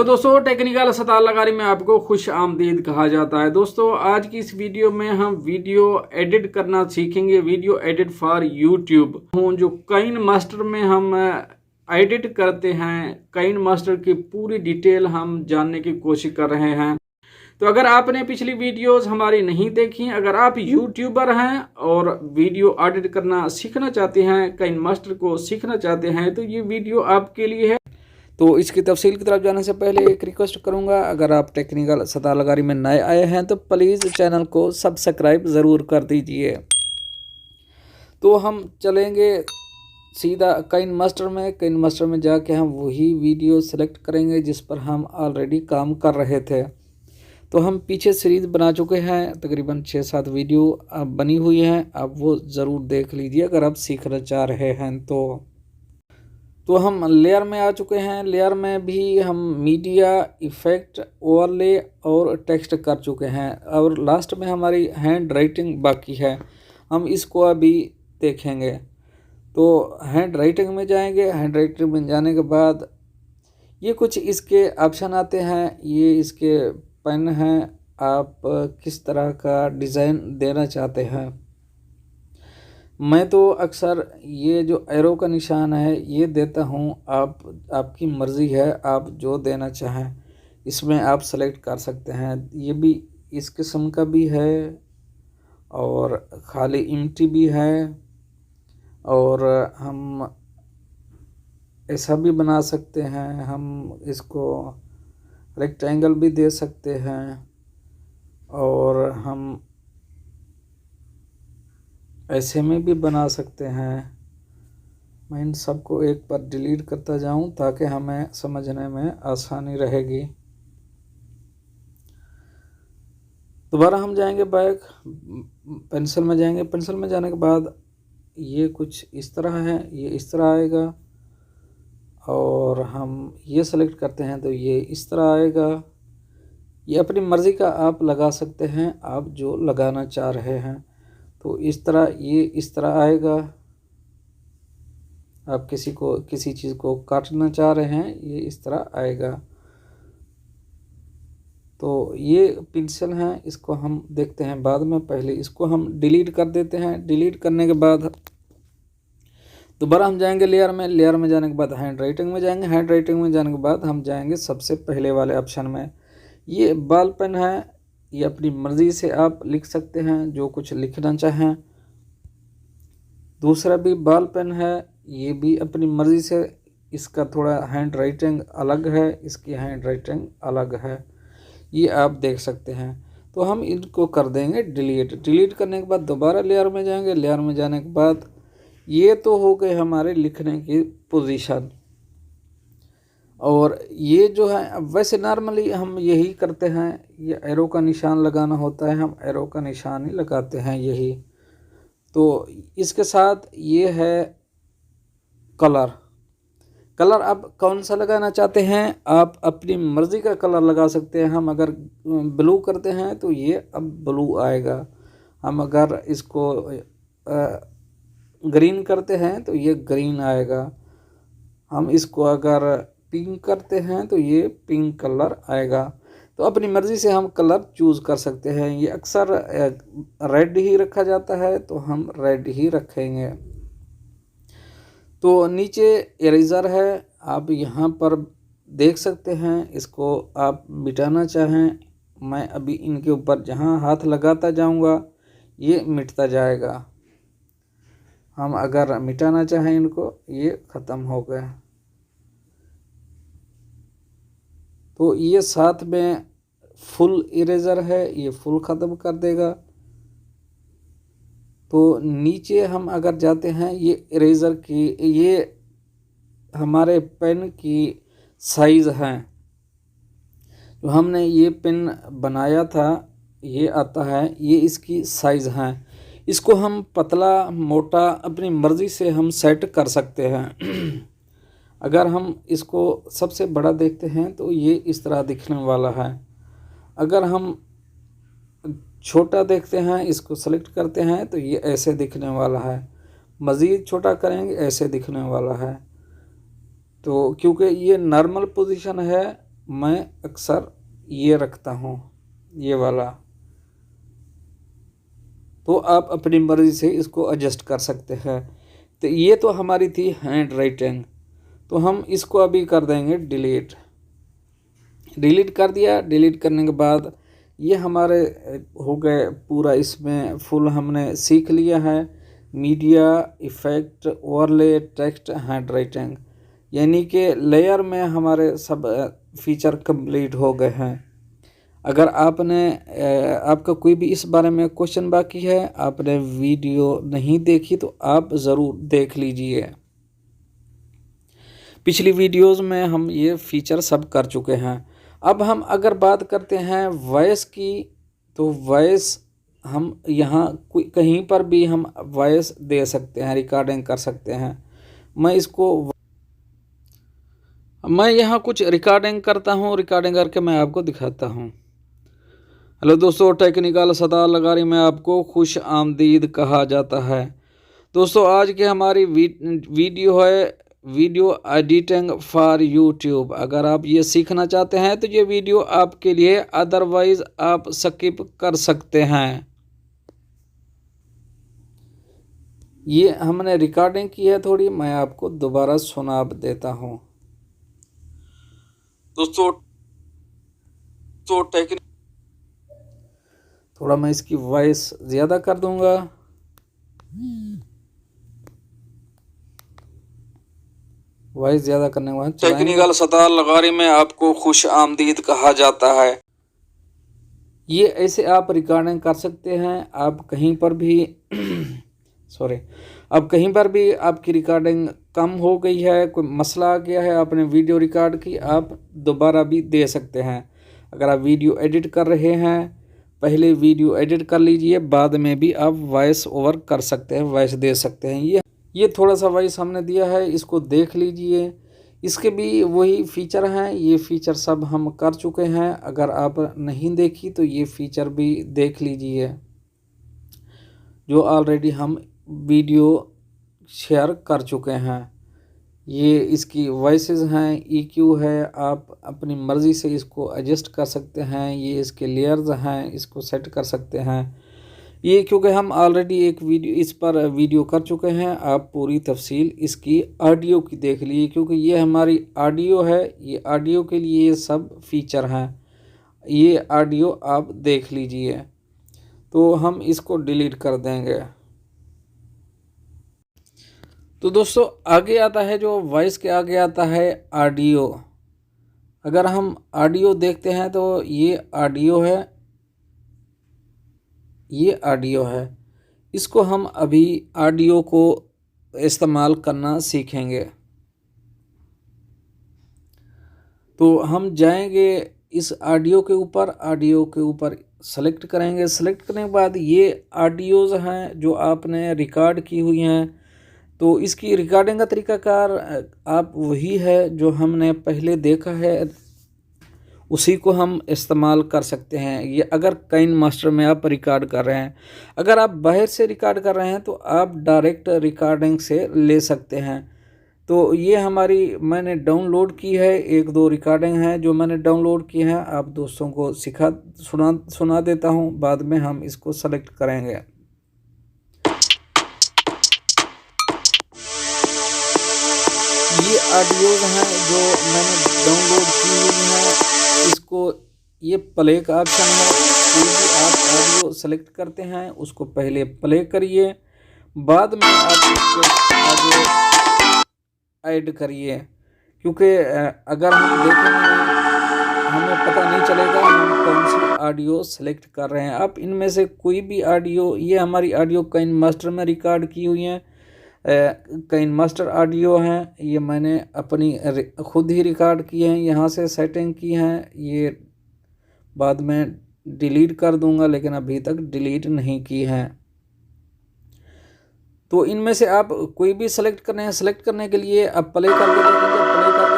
Hello दोस्तों, technical सतालगारी में आपको खुश आमदीद कहा जाता है। दोस्तों, आज की इस वीडियो में हम वीडियो एडिट करना सीखेंगे। वीडियो एडिट फॉर यूट्यूब जो काइन मास्टर में हम एडिट करते हैं, काइन मास्टर की पूरी डिटेल हम जानने की कोशिश कर रहे हैं। तो अगर आपने पिछली वीडियोस हमारी नहीं देखी, अगर आप यूट्यूबर हैं और वीडियो एडिट करना सीखना चाहते हैं, काइन मास्टर को सीखना चाहते हैं, तो ये वीडियो आपके लिए है। तो इसकी तफसील की तरफ जाने से पहले एक रिक्वेस्ट करूंगा, अगर आप टेक्निकल सतालगारी में नए आए हैं तो प्लीज़ चैनल को सब्सक्राइब ज़रूर कर दीजिए। तो हम चलेंगे सीधा काइन मास्टर में। काइन मास्टर में जाके हम वही वीडियो सेलेक्ट करेंगे जिस पर हम ऑलरेडी काम कर रहे थे। तो हम पीछे सीरीज़ बना चुके हैं, तकरीबन 6-7 वीडियो अब बनी हुई हैं। आप वो ज़रूर देख लीजिए अगर आप सीखना चाह रहे हैं तो हम लेयर में आ चुके हैं। लेयर में भी हम मीडिया, इफ़ेक्ट, ओवरले और टेक्स्ट कर चुके हैं और लास्ट में हमारी हैंड राइटिंग बाकी है। हम इसको अभी देखेंगे। तो हैंड राइटिंग में जाएंगे। हैंड राइटिंग में जाने के बाद ये कुछ इसके ऑप्शन आते हैं। ये इसके पेन हैं, आप किस तरह का डिज़ाइन देना चाहते हैं। मैं तो अक्सर ये जो एरो का निशान है ये देता हूँ। आपकी मर्ज़ी है, आप जो देना चाहें इसमें आप सेलेक्ट कर सकते हैं। ये भी इस किस्म का भी है और खाली इम्टी भी है, और हम ऐसा भी बना सकते हैं। हम इसको रेक्टेंगल भी दे सकते हैं और हम ऐसे में भी बना सकते हैं। मैं इन सबको एक बार डिलीट करता जाऊं ताकि हमें समझने में आसानी रहेगी। दोबारा हम जाएंगे बैक, पेंसिल में जाएंगे। पेंसिल में जाने के बाद ये कुछ इस तरह है, ये इस तरह आएगा, और हम ये सेलेक्ट करते हैं तो ये इस तरह आएगा। ये अपनी मर्ज़ी का आप लगा सकते हैं, आप जो लगाना चाह रहे हैं। तो इस तरह ये इस तरह आएगा। आप किसी चीज़ को काटना चाह रहे हैं, ये इस तरह आएगा। तो ये पेंसिल हैं, इसको हम देखते हैं बाद में। पहले इसको हम डिलीट कर देते हैं। डिलीट करने के बाद दोबारा हम जाएंगे लेयर में। लेयर में जाने के बाद हैंड राइटिंग में जाएंगे। हैंड राइटिंग में जाने के बाद हम जाएंगे सबसे पहले वाले ऑप्शन में। ये बॉल पेन है, ये अपनी मर्ज़ी से आप लिख सकते हैं जो कुछ लिखना चाहें। दूसरा भी बॉल पेन है, ये भी अपनी मर्ज़ी से। इसका थोड़ा हैंड राइटिंग अलग है, इसकी हैंड राइटिंग अलग है, ये आप देख सकते हैं। तो हम इनको कर देंगे डिलीट। डिलीट करने के बाद दोबारा लेयर में जाएंगे। लेयर में जाने के बाद ये तो हो गए हमारे लिखने की पोजीशन। और ये जो है, अब वैसे नॉर्मली हम यही करते हैं। ये एरो का निशान लगाना होता है, हम एरो का निशान ही लगाते हैं यही। तो इसके साथ ये है कलर। कलर अब कौन सा लगाना चाहते हैं, आप अपनी मर्ज़ी का कलर लगा सकते हैं। हम अगर ब्लू करते हैं तो ये अब ब्लू आएगा। हम अगर इसको ग्रीन करते हैं तो ये ग्रीन आएगा। हम इसको अगर पिंक करते हैं तो ये पिंक कलर आएगा। तो अपनी मर्ज़ी से हम कलर चूज़ कर सकते हैं। ये अक्सर रेड ही रखा जाता है तो हम रेड ही रखेंगे। तो नीचे इरेज़र है, आप यहाँ पर देख सकते हैं। इसको आप मिटाना चाहें, मैं अभी इनके ऊपर जहाँ हाथ लगाता जाऊँगा ये मिटता जाएगा। हम अगर मिटाना चाहें इनको, ये ख़त्म हो गए। तो ये साथ में फुल इरेज़र है, ये फुल ख़त्म कर देगा। तो नीचे हम अगर जाते हैं, ये इरेज़र की, ये हमारे पेन की साइज़ हैं। जो हमने ये पेन बनाया था, ये आता है, ये इसकी साइज़ हैं। इसको हम पतला मोटा अपनी मर्ज़ी से हम सेट कर सकते हैं। अगर हम इसको सबसे बड़ा देखते हैं तो ये इस तरह दिखने वाला है। अगर हम छोटा देखते हैं, इसको सेलेक्ट करते हैं तो ये ऐसे दिखने वाला है। मज़ीद छोटा करेंगे ऐसे दिखने वाला है। तो क्योंकि ये नॉर्मल पोजीशन है, मैं अक्सर ये रखता हूँ, ये वाला। तो आप अपनी मर्ज़ी से इसको एडजस्ट कर सकते हैं। तो ये तो हमारी थी हैंड राइटिंग। तो हम इसको अभी कर देंगे डिलीट। डिलीट कर दिया। डिलीट करने के बाद ये हमारे हो गए पूरा, इसमें फुल हमने सीख लिया है। Media, effect, overlay, text, hand writing, यानी कि लेयर में हमारे सब फीचर कंप्लीट हो गए हैं। अगर आपका कोई भी इस बारे में क्वेश्चन बाकी है, आपने वीडियो नहीं देखी तो आप ज़रूर देख लीजिए। पिछली वीडियोस में हम ये फीचर सब कर चुके हैं। अब हम अगर बात करते हैं वॉइस की, तो वॉइस हम यहाँ कहीं पर भी हम वॉइस दे सकते हैं, रिकॉर्डिंग कर सकते हैं। मैं यहाँ कुछ रिकॉर्डिंग करता हूँ, रिकॉर्डिंग करके मैं आपको दिखाता हूँ। हेलो दोस्तों, टेक्निकल सतार लगारी में आपको खुश आमदीद कहा जाता है। दोस्तों, आज की हमारी वीडियो है वीडियो एडिटिंग फॉर यूट्यूब। अगर आप ये सीखना चाहते हैं तो ये वीडियो आपके लिए, अदरवाइज आप स्किप कर सकते हैं। ये हमने रिकॉर्डिंग की है थोड़ी, मैं आपको दोबारा सुना देता हूँ। दोस्तों तो थोड़ा मैं इसकी वॉइस ज़्यादा कर दूंगा। वॉइस ज़्यादा करने के बाद टेक्निकल सतार लगारी में आपको खुश आमदीद कहा जाता है। ये ऐसे आप रिकॉर्डिंग कर सकते हैं। आप कहीं पर भी सॉरी, अब कहीं पर भी आपकी रिकॉर्डिंग कम हो गई है, कोई मसला आ गया है, आपने वीडियो रिकॉर्ड की, आप दोबारा भी दे सकते हैं। अगर आप वीडियो एडिट कर रहे हैं, पहले वीडियो एडिट कर लीजिए, बाद में भी आप वॉइस ओवर कर सकते हैं, वॉइस दे सकते हैं। ये थोड़ा सा वॉइस हमने दिया है, इसको देख लीजिए। इसके भी वही फीचर हैं, ये फीचर सब हम कर चुके हैं। अगर आप नहीं देखी तो ये फीचर भी देख लीजिए, जो ऑलरेडी हम वीडियो शेयर कर चुके हैं। ये इसकी वॉइसेस हैं, EQ है, आप अपनी मर्ज़ी से इसको एडजस्ट कर सकते हैं। ये इसके लेयर्स हैं, इसको सेट कर सकते हैं। ये क्योंकि हम ऑलरेडी एक वीडियो इस पर वीडियो कर चुके हैं, आप पूरी तफसील इसकी ऑडियो की देख लीजिए, क्योंकि ये हमारी ऑडियो है। ये ऑडियो के लिए ये सब फीचर हैं, ये ऑडियो आप देख लीजिए। तो हम इसको डिलीट कर देंगे। तो दोस्तों, आगे आता है जो वॉइस के आगे आता है ऑडियो। अगर हम ऑडियो देखते हैं तो ये ऑडियो है, ये ऑडियो है। इसको हम अभी ऑडियो को इस्तेमाल करना सीखेंगे। तो हम जाएंगे इस ऑडियो के ऊपर सेलेक्ट करेंगे। सेलेक्ट करने के बाद ये ऑडियोज़ हैं जो आपने रिकॉर्ड की हुई हैं। तो इसकी रिकॉर्डिंग का तरीकाकार आप वही है जो हमने पहले देखा है, उसी को हम इस्तेमाल कर सकते हैं। ये अगर काइनमास्टर में आप रिकॉर्ड कर रहे हैं, अगर आप बाहर से रिकॉर्ड कर रहे हैं तो आप डायरेक्ट रिकॉर्डिंग से ले सकते हैं। तो ये मैंने डाउनलोड की है, 1-2 रिकॉर्डिंग है जो मैंने डाउनलोड की है। आप दोस्तों को सुना देता हूँ, बाद में हम इसको सेलेक्ट करेंगे। ये ऑडियोज़ हैं जो मैंने डाउनलोड की हुई हैं। इसको ये प्ले का ऑप्शन है, कोई भी आप ऑडियो सेलेक्ट करते हैं उसको पहले प्ले करिए, बाद में आप इसको आगे ऐड करिए। क्योंकि अगर हम देखेंगे हमें पता नहीं चलेगा हम कौन सी ऑडियो सेलेक्ट कर रहे हैं। आप इनमें से कोई भी ऑडियो, ये हमारी ऑडियो काइनमास्टर में रिकॉर्ड की हुई हैं, काइनमास्टर ऑडियो हैं। ये मैंने अपनी खुद ही रिकॉर्ड की हैं, यहाँ से सेटिंग की हैं। ये बाद में डिलीट कर दूंगा, लेकिन अभी तक डिलीट नहीं की हैं। तो इनमें से आप कोई भी सेलेक्ट करने हैं। सेलेक्ट करने के लिए आप प्ले करके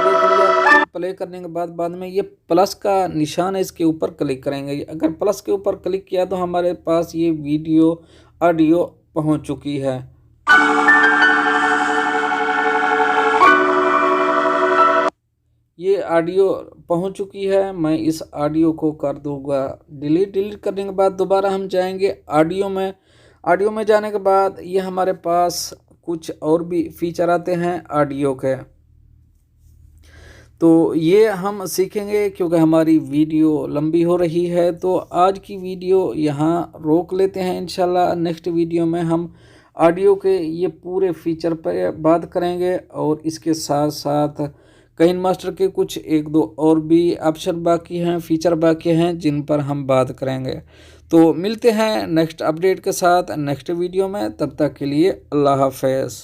देख लिया। प्ले करने के बाद में ये प्लस का निशान है, इसके ऊपर क्लिक करेंगे। अगर प्लस के ऊपर क्लिक किया तो हमारे पास ये वीडियो ऑडियो पहुंच चुकी है। ये ऑडियो पहुंच चुकी है। मैं इस ऑडियो को कर दूंगा डिलीट करने के बाद दोबारा हम जाएंगे ऑडियो में जाने के बाद ये हमारे पास कुछ और भी फीचर आते हैं ऑडियो के, तो ये हम सीखेंगे क्योंकि हमारी वीडियो लंबी हो रही है। तो आज की वीडियो यहाँ रोक लेते हैं, इंशाल्लाह नेक्स्ट वीडियो में हम ऑडियो के ये पूरे फीचर पर बात करेंगे और इसके साथ साथ काइनमास्टर के कुछ एक दो और भी ऑप्शन बाकी हैं, फीचर बाकी हैं जिन पर हम बात करेंगे। तो मिलते हैं नेक्स्ट अपडेट के साथ नेक्स्ट वीडियो में, तब तक के लिए अल्लाह हाफ़िज़।